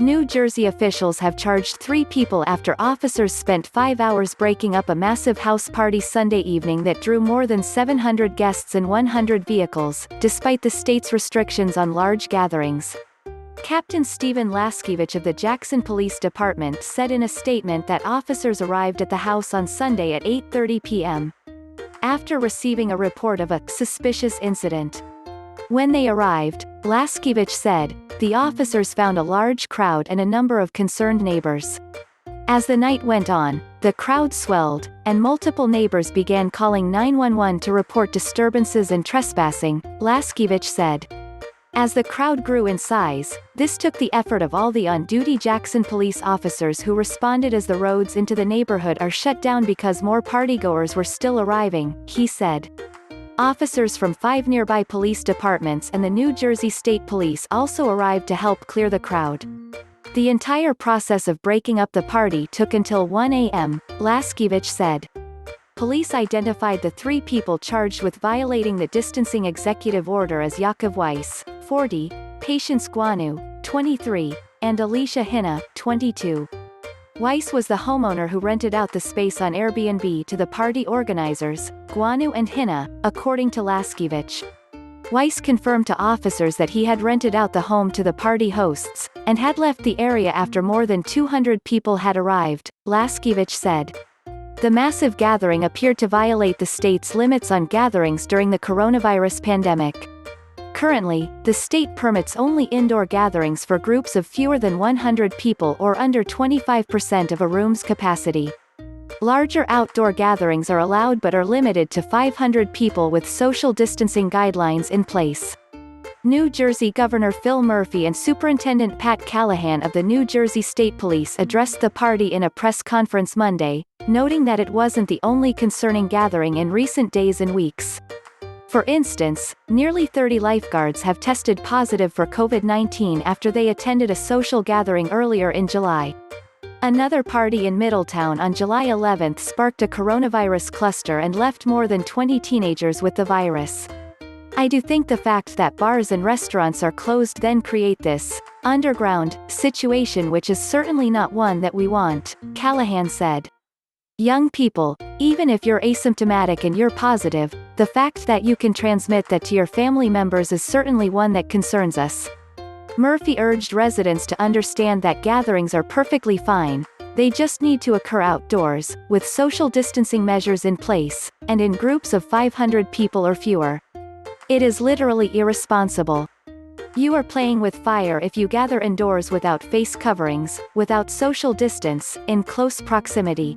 New Jersey officials have charged 3 people after officers spent 5 hours breaking up a massive house party Sunday evening that drew more than 700 guests and 100 vehicles, despite the state's restrictions on large gatherings. Captain Stephen Laskiewicz of the Jackson Police Department said in a statement that officers arrived at the house on Sunday at 8:30 p.m. after receiving a report of a suspicious incident. When they arrived, Laskiewicz said, the officers found a large crowd and a number of concerned neighbors. As the night went on, the crowd swelled, and multiple neighbors began calling 911 to report disturbances and trespassing, Laskiewicz said. As the crowd grew in size, this took the effort of all the on-duty Jackson police officers who responded as the roads into the neighborhood are shut down because more partygoers were still arriving, he said. Officers from 5 nearby police departments and the New Jersey State Police also arrived to help clear the crowd. The entire process of breaking up the party took until 1 a.m., Laskiewicz said. Police identified the 3 people charged with violating the distancing executive order as Yaakov Weiss, 40, Patience Guanue, 23, and Alicia Hinneh, 22. Weiss was the homeowner who rented out the space on Airbnb to the party organizers, Guanue and Hinneh, according to Laskiewicz. Weiss confirmed to officers that he had rented out the home to the party hosts, and had left the area after more than 200 people had arrived, Laskiewicz said. The massive gathering appeared to violate the state's limits on gatherings during the coronavirus pandemic. Currently, the state permits only indoor gatherings for groups of fewer than 100 people or under 25% of a room's capacity. Larger outdoor gatherings are allowed but are limited to 500 people with social distancing guidelines in place. New Jersey Governor Phil Murphy and Superintendent Pat Callahan of the New Jersey State Police addressed the party in a press conference Monday, noting that it wasn't the only concerning gathering in recent days and weeks. For instance, nearly 30 lifeguards have tested positive for COVID-19 after they attended a social gathering earlier in July. Another party in Middletown on July 11 sparked a coronavirus cluster and left more than 20 teenagers with the virus. I do think the fact that bars and restaurants are closed then create this underground situation, which is certainly not one that we want, Callahan said. Young people, even if you're asymptomatic and you're positive, the fact that you can transmit that to your family members is certainly one that concerns us. Murphy urged residents to understand that gatherings are perfectly fine, they just need to occur outdoors, with social distancing measures in place, and in groups of 500 people or fewer. It is literally irresponsible. You are playing with fire if you gather indoors without face coverings, without social distance, in close proximity.